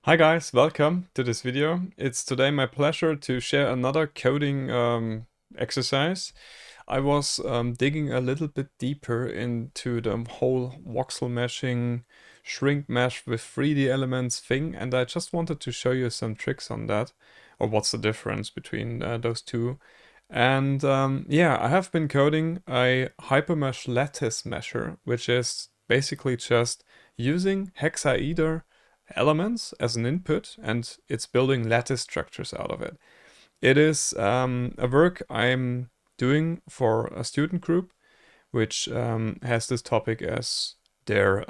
Hi guys, welcome to this video. It's today my pleasure to share another coding exercise. I was digging a little bit deeper into the whole voxel meshing, shrink mesh with 3D elements thing, and I just wanted to show you some tricks on that, or what's the difference between those two. And yeah, I have been coding a Hypermesh lattice mesher, which is basically just using hexahedron elements as an input, and it's building lattice structures out of it. It is a work I'm doing for a student group, which has this topic as their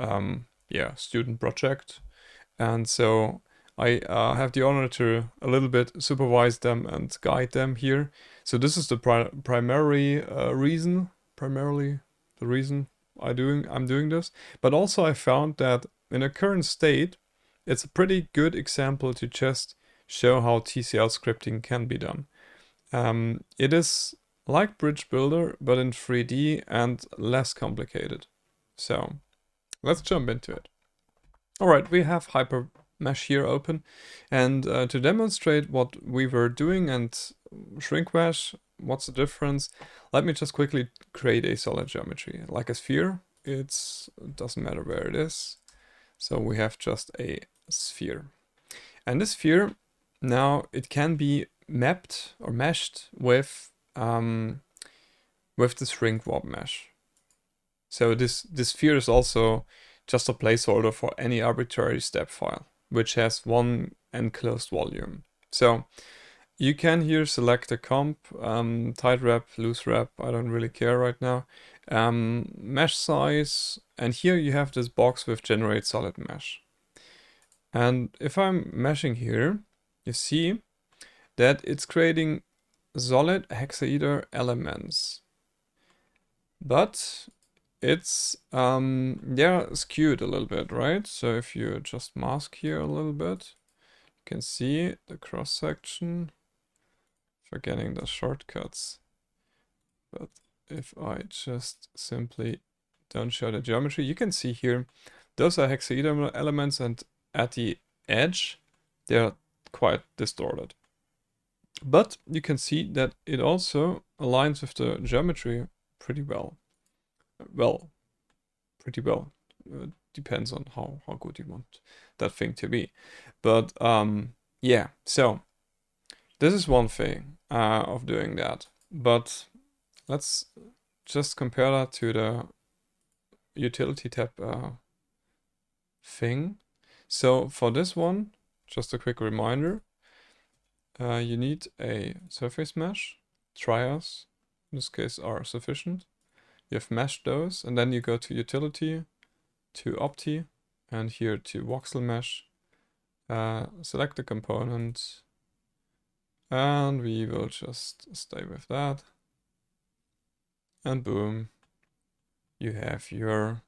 student project. And so I have the honor to a little bit supervise them and guide them here. So this is the primarily the reason I'm doing this. But also I found that in a current state, it's a pretty good example to just show how TCL scripting can be done. It is like Bridge Builder, but in 3D and less complicated. So let's jump into it. All right, we have Hypermesh here open, and to demonstrate what we were doing and shrink mesh, what's the difference, let me just quickly create a solid geometry. Like a sphere, it doesn't matter where it is. So we have just a sphere. And this sphere, now it can be mapped or meshed with the shrink warp mesh. So this sphere is also just a placeholder for any arbitrary step file, which has one enclosed volume. So you can here select a comp, tight wrap, loose wrap, I don't really care right now, mesh size, and here you have this box with generate solid mesh. And if I'm meshing here, you see that it's creating solid hexahedron elements. But it's skewed a little bit, right? So if you just mask here a little bit, you can see the cross section. Forgetting the shortcuts. But if I just simply don't show the geometry, you can see here those are hexahedron elements, and at the edge they're quite distorted. But you can see that it also aligns with the geometry pretty well. Pretty well. Depends on how good you want that thing to be. But yeah, so this is one thing of doing that. But let's just compare that to the utility tab thing. So for this one, just a quick reminder, you need a surface mesh. Trias, in this case, are sufficient. You have meshed those, and then you go to utility, to opti, and here to voxel mesh. Select the component, and we will just stay with that. And boom, you have your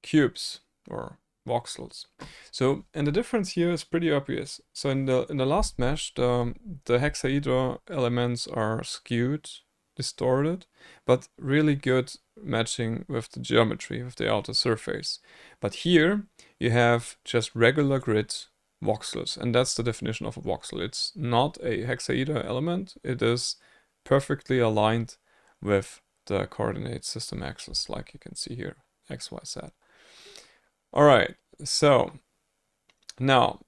cubes or voxels. So, and the difference here is pretty obvious. So in the last mesh, the hexahedron elements are skewed, distorted, but really good matching with the geometry, with the outer surface. But here you have just regular grid voxels, and that's the definition of a voxel. It's not a hexahedron element, it is perfectly aligned with the coordinate system axis, like you can see here, x, y, z. All right, so now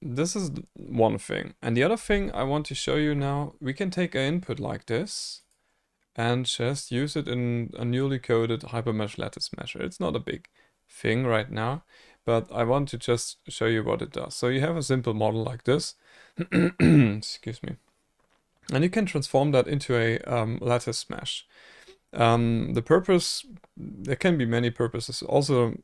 this is one thing. And the other thing I want to show you now, we can take an input like this and just use it in a newly coded Hypermesh lattice mesher. It's not a big thing right now, but I want to just show you what it does. So you have a simple model like this, excuse me, and you can transform that into a lattice mesh. The purpose, there can be many purposes. Also,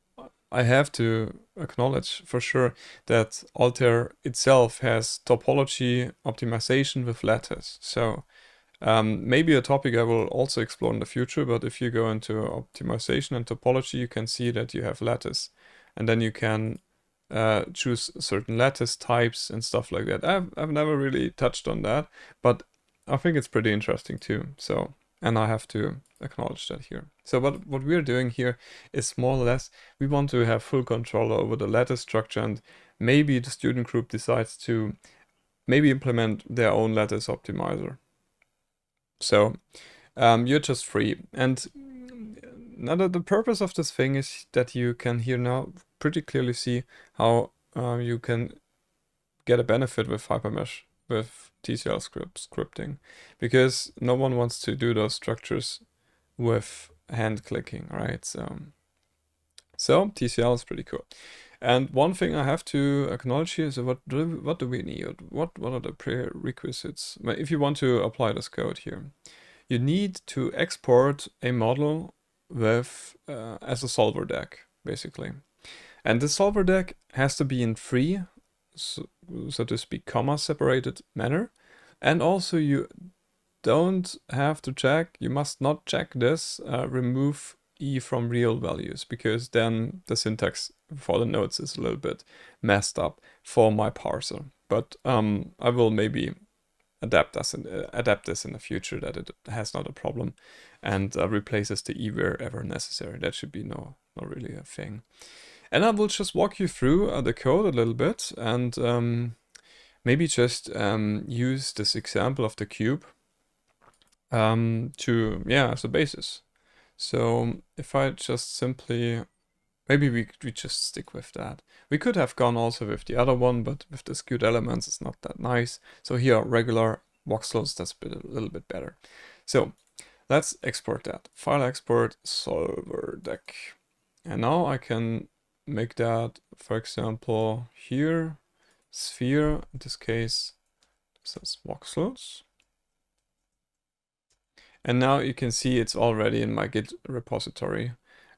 I have to acknowledge for sure that Altair itself has topology optimization with lattice. So maybe a topic I will also explore in the future, but if you go into optimization and topology, you can see that you have lattice. And then you can choose certain lattice types and stuff like that. I've never really touched on that, but I think it's pretty interesting too. So, and I have to acknowledge that here. So what we're doing here is more or less, we want to have full control over the lattice structure, and maybe the student group decides to maybe implement their own lattice optimizer. So you're just free. And now the purpose of this thing is that you can here now pretty clearly see how you can get a benefit with Hypermesh, with TCL scripting, because no one wants to do those structures with hand clicking, right? So TCL is pretty cool. And one thing I have to acknowledge here is what do we need? What are the prerequisites? If you want to apply this code here, you need to export a model with as a solver deck, basically. And the solver deck has to be in free, so to speak, comma separated manner. And also you don't have to check, you must not check this, remove E from real values, because then the syntax for the nodes is a little bit messed up for my parser. But I will maybe adapt this in the future, that it has not a problem, and replaces the E wherever necessary. That should be not really a thing. And I will just walk you through the code a little bit, and maybe just use this example of the cube as a basis. So if I just simply, maybe we just stick with that. We could have gone also with the other one, but with the skewed elements, it's not that nice. So here are regular voxels, that's a little bit better. So let's export that. File export solver deck. And now I can make that, for example, here, sphere, in this case, this is voxels. And now you can see it's already in my Git repository,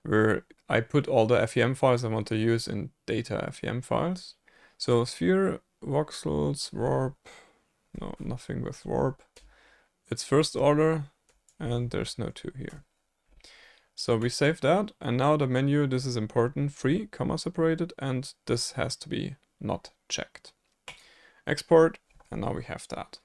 where I put all the FEM files I want to use in data FEM files. So sphere, voxels, warp, no, nothing with warp. It's first order, and there's no 2 here. So we save that, and now the menu, this is important, free, comma separated, and this has to be not checked. Export, and now we have that.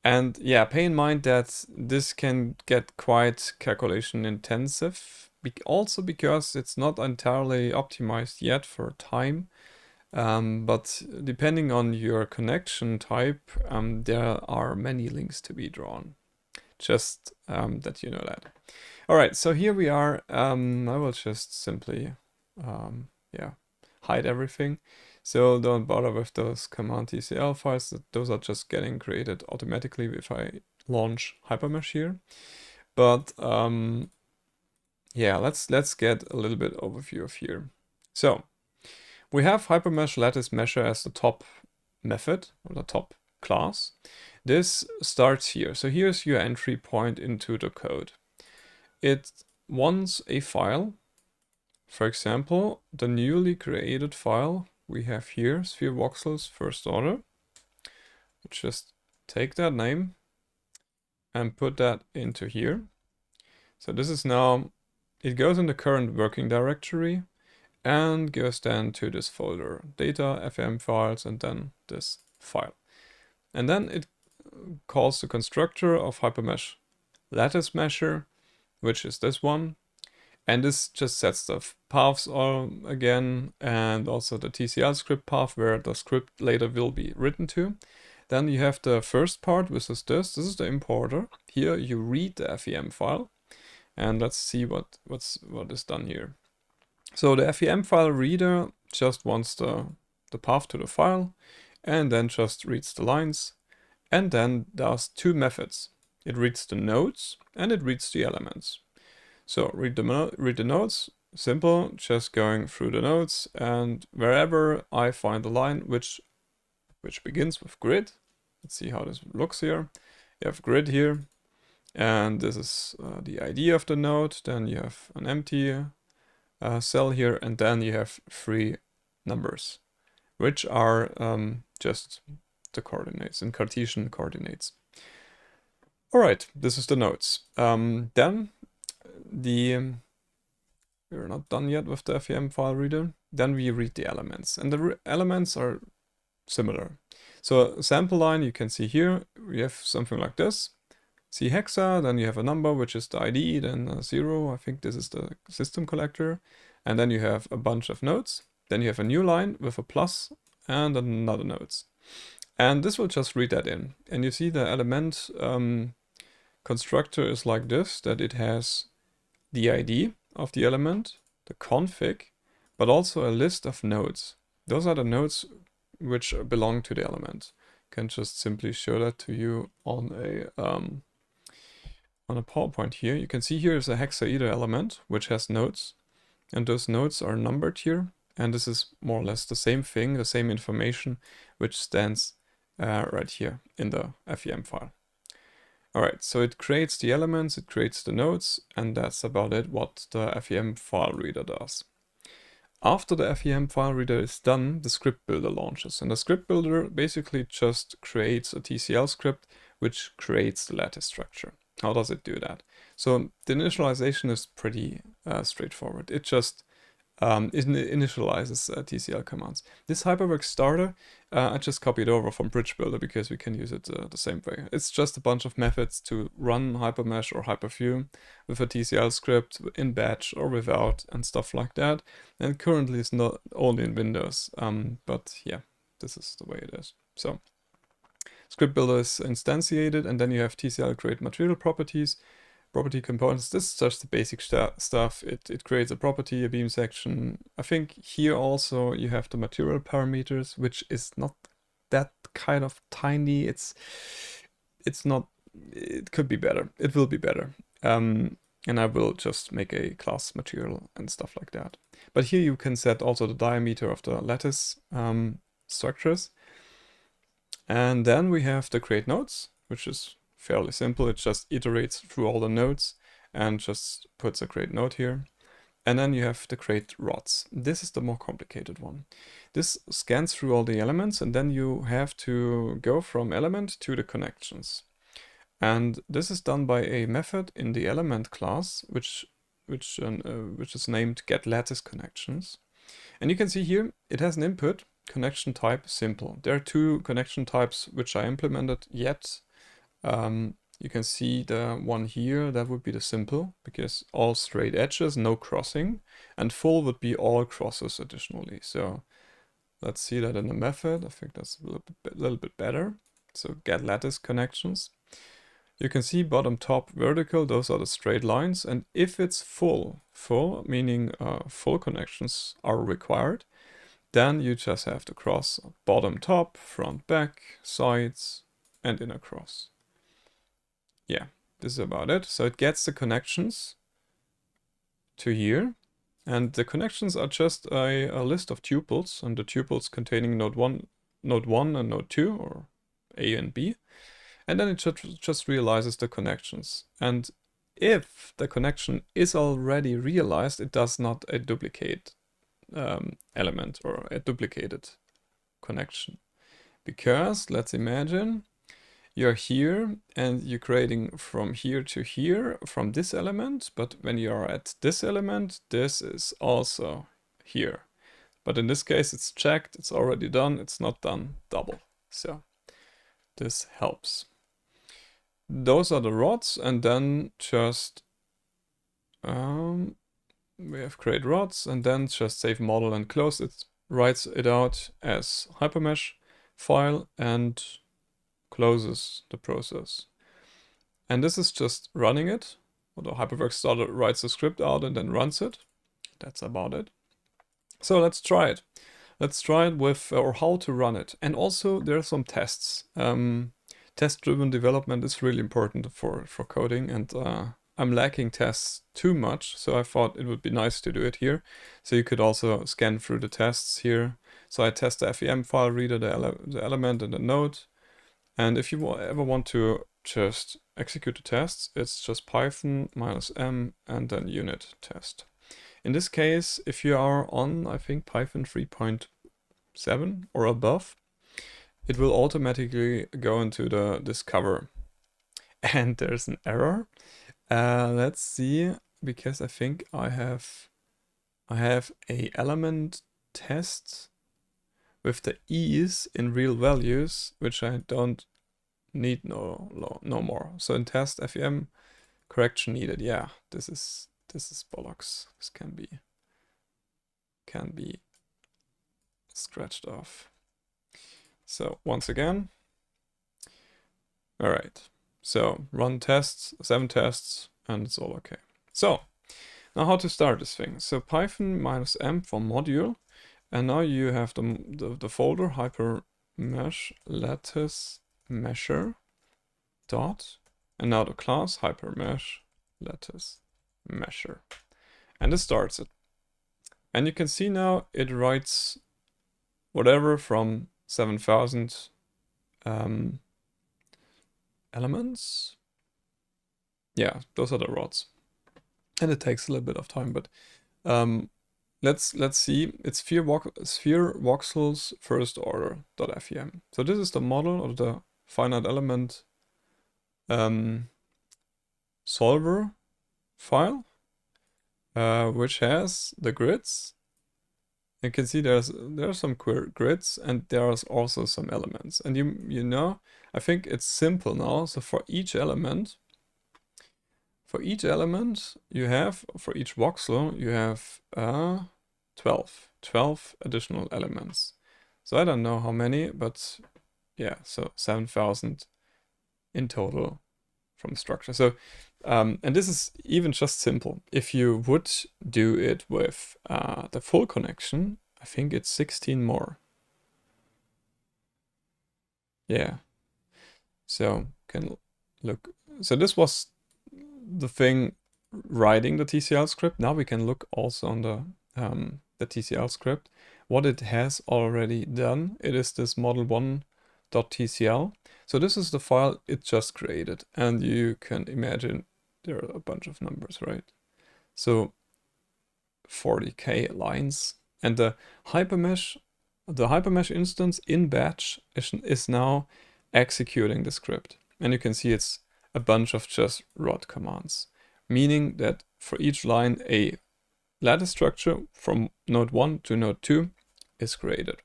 And yeah, pay in mind that this can get quite calculation intensive, also because it's not entirely optimized yet for time. But depending on your connection type, there are many links to be drawn. Just that you know that. All right, so here we are. I will just simply, hide everything. So don't bother with those command TCL files. Those are just getting created automatically if I launch Hypermesh here. But let's get a little bit overview of here. So we have Hypermesh lattice measure as the top method, or the top class. This starts here. So here's your entry point into the code. It wants a file. For example, the newly created file we have here, sphere voxels first order. Just take that name and put that into here. So this is now, it goes in the current working directory and goes then to this folder, data, FM files, and then this file. And then it calls the constructor of Hypermesh lattice measure, which is this one. And this just sets the paths again, and also the TCL script path where the script later will be written to. Then you have the first part, which is this. This is the importer. Here you read the FEM file, and let's see what is done here. So the FEM file reader just wants the path to the file, and then just reads the lines, and then does 2 methods. It reads the nodes and it reads the elements. So read the nodes, simple, just going through the nodes, and wherever I find a line which begins with grid, let's see how this looks here. You have grid here, and this is the ID of the node. Then you have an empty cell here, and then you have 3 numbers, which are just the coordinates in Cartesian coordinates. All right, this is the nodes. Then we're not done yet with the FEM file reader. Then we read the elements, and the elements are similar. So sample line, you can see here, we have something like this. see hexa, then you have a number, which is the ID, then 0, I think this is the system collector, and then you have a bunch of nodes. Then you have a new line with a plus and another nodes. And this will just read that in. And you see the element constructor is like this, that it has the ID of the element, the config, but also a list of nodes. Those are the nodes which belong to the element. I can just simply show that to you on a PowerPoint here. You can see here is a hexahedron element which has nodes, and those nodes are numbered here. And this is more or less the same thing, the same information, which stands right here in the FEM file. All right, so it creates the elements, it creates the nodes, and that's about it, what the FEM file reader does. After the FEM file reader is done, the script builder launches. And the script builder basically just creates a TCL script which creates the lattice structure. How does it do that? So the initialization is pretty straightforward. It just initializes TCL commands. This Hyperworks starter, I just copied over from Bridge Builder because we can use it the same way. It's just a bunch of methods to run Hypermesh or Hyperview with a TCL script in batch or without and stuff like that. And currently it's not only in Windows, but yeah, this is the way it is. So script builder is instantiated, and then you have TCL create material properties. Property components, this is just the basic stuff. It creates a property, a beam section. I think here also you have the material parameters, which is not that kind of tiny. It's not, it could be better. It will be better. And I will just make a class material and stuff like that. But here you can set also the diameter of the lattice structures. And then we have the create nodes, which is fairly simple. It just iterates through all the nodes and just puts a create node here. And then you have the create rods. This is the more complicated one. This scans through all the elements, and then you have to go from element to the connections. And this is done by a method in the element class, which is named getLatticeConnections. And you can see here it has an input connection type simple. There are two connection types which I implemented yet. You can see the one here, that would be the simple, because all straight edges, no crossing, and full would be all crosses additionally. So let's see that in the method. I think that's a little bit better. So get lattice connections. You can see bottom, top, vertical, those are the straight lines. And if it's full meaning full connections are required, then you just have to cross bottom, top, front, back, sides, and inner cross. Yeah, this is about it. So it gets the connections to here, and the connections are just a list of tuples, and the tuples containing node 1 and node 2, or A and B, and then it just realizes the connections. And if the connection is already realized, it does not a duplicate element or a duplicated connection, because let's imagine you're here and you're creating from here to here from this element, but when you're at this element, this is also here. But in this case, it's checked, it's already done, it's not done double. So this helps. Those are the rods, and then just we have create rods, and then just save model and close it, writes it out as Hypermesh file and closes the process. And this is just running it. Or the Hyperworks starter writes the script out and then runs it. That's about it. So let's try it. Let's try it with, or how to run it. And also there are some tests. Test-driven development is really important for coding, and I'm lacking tests too much, so I thought it would be nice to do it here. So you could also scan through the tests here. So I test the FEM file reader, the element and the node. And if you ever want to just execute the tests, it's just Python -m and then unit test. In this case, if you are on, I think, Python 3.7 or above, it will automatically go into the discover. And there's an error. Let's see, because I think I have a element test with the e's in real values, which I don't need no more. So in test FEM, correction needed. Yeah, this is bollocks. This can be scratched off. So once again, all right. So run tests, 7 tests, and it's all okay. So now how to start this thing. So Python -m for module, and now you have the folder Hypermesh Lattice measure dot, and now the class Hypermesh Lattice measure, and this starts it. And you can see now it writes whatever from 7,000 elements. Yeah, those are the rods. And it takes a little bit of time, but let's see. It's sphere voxels first order.fem. So this is the model of the finite element solver file, which has the grids. You can see there are some grids, and there are also some elements. And you know, I think it's simple now. So for each element you have, for each voxel you have 12 additional elements. So I don't know how many, but yeah, so 7,000 in total from structure. So and this is even just simple. If you would do it with the full connection, I think it's 16 more. Yeah. So can look. So this was the thing writing the TCL script. Now we can look also on the TCL script, what it has already done. It is this model1.tcl. So this is the file it just created, and you can imagine there are a bunch of numbers, right? So 40k lines, and the Hypermesh instance in batch is now executing the script, and you can see it's a bunch of just rod commands, meaning that for each line a lattice structure from node 1 to node 2 is created.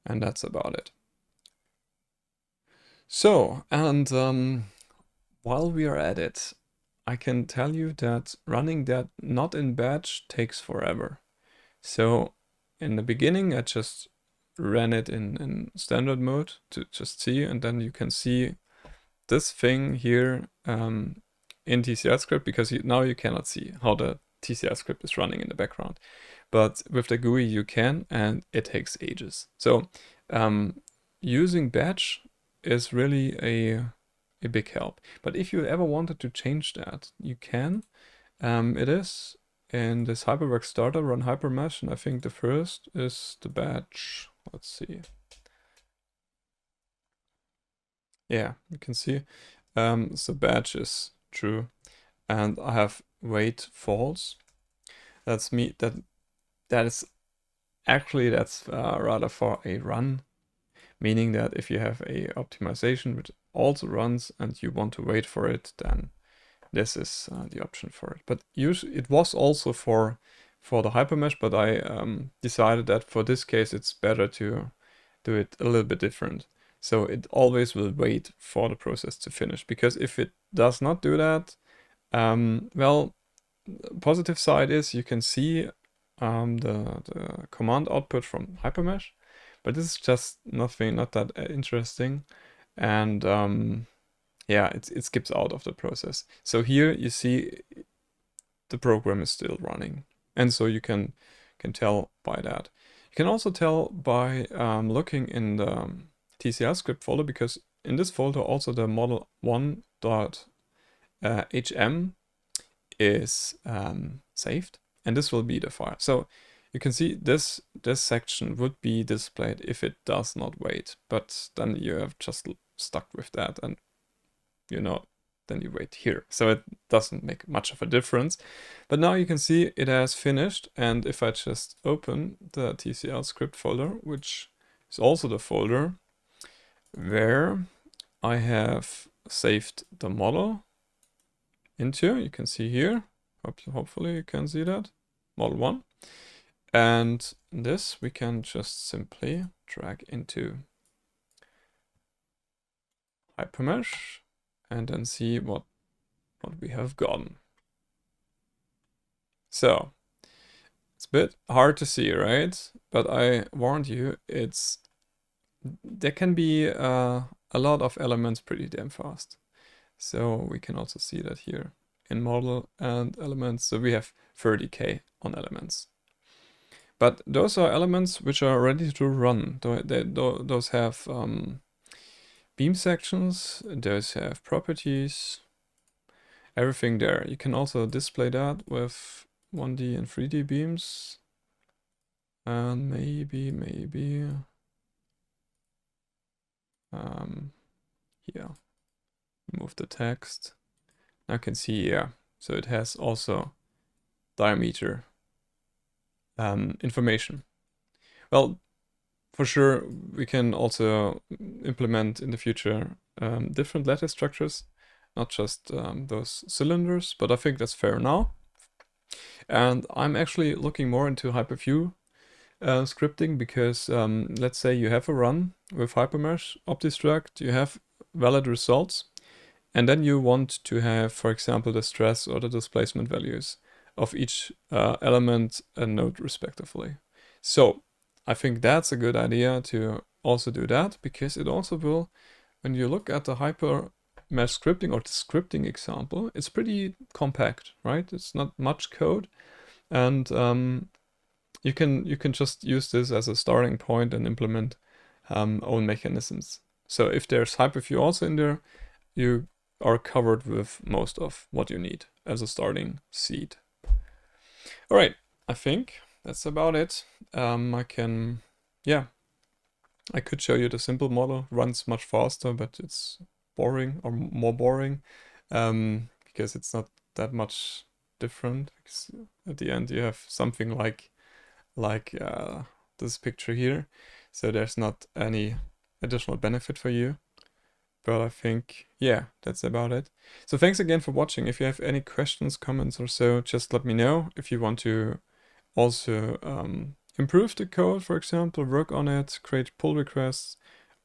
And that's about it. So, and while we are at it, I can tell you that running that not in batch takes forever. So in the beginning, I just ran it in standard mode to just see, and then you can see this thing here in TCL script, because now you cannot see how the TCL script is running in the background. But with the GUI you can, and it takes ages. So using batch is really a big help. But if you ever wanted to change that, you can. It is in this Hyperworks starter, run Hypermesh, and I think the first is the batch. Let's see. Yeah, you can see. So batch is true, and I have wait false. That's me. That is actually rather for a run, meaning that if you have a optimization which also runs and you want to wait for it, then this is the option for it. But usually it was also for the Hypermesh, but I decided that for this case it's better to do it a little bit different. So it always will wait for the process to finish, because if it does not do that, well, positive side is you can see the command output from Hypermesh, but this is just not that interesting, and yeah, it skips out of the process. So here you see the program is still running, and so you can tell by that. You can also tell by looking in the TCL script folder, because in this folder also the model1.hm is saved, and this will be the file. So you can see this section would be displayed if it does not wait, but then you have just stuck with that, and you know, then you wait here. So it doesn't make much of a difference. But now you can see it has finished, and if I just open the TCL script folder, which is also the folder where I have saved the model into, you can see here, hopefully you can see that, model 1. And this we can just simply drag into Hypermesh and then see what we have gotten. So it's a bit hard to see, right? But I warned you, there can be a lot of elements pretty damn fast. So we can also see that here in model and elements. So we have 30K on elements. But those are elements which are ready to run. Those have beam sections, those have properties, everything there. You can also display that with 1D and 3D beams. And maybe, yeah, move the text. Now you can see, yeah, so it has also diameter information. Well, for sure, we can also implement in the future different lattice structures, not just those cylinders, but I think that's fair now. And I'm actually looking more into Hyperview scripting because let's say you have a run with Hypermesh, OptiStruct, you have valid results, and then you want to have, for example, the stress or the displacement values of each element and node respectively. So I think that's a good idea to also do that, because it also will, when you look at the Hypermesh scripting or the scripting example, it's pretty compact, right? It's not much code, and you can just use this as a starting point and implement own mechanisms. So if there's Hyperview also in there, you are covered with most of what you need as a starting seed. All right, I think that's about it. I could show you the simple model, runs much faster, but it's boring or more boring because it's not that much different. Because at the end you have something like this picture here, so there's not any additional benefit for you. But I think, yeah, that's about it. So thanks again for watching. If you have any questions, comments or so, just let me know. If you want to also improve the code, for example, work on it, create pull requests,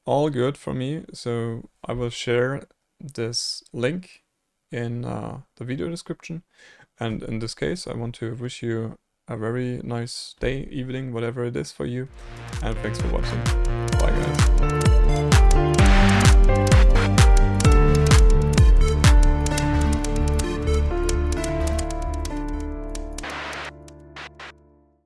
all good for me. So I will share this link in the video description. And in this case, I want to wish you a very nice day, evening, whatever it is for you. And thanks for watching.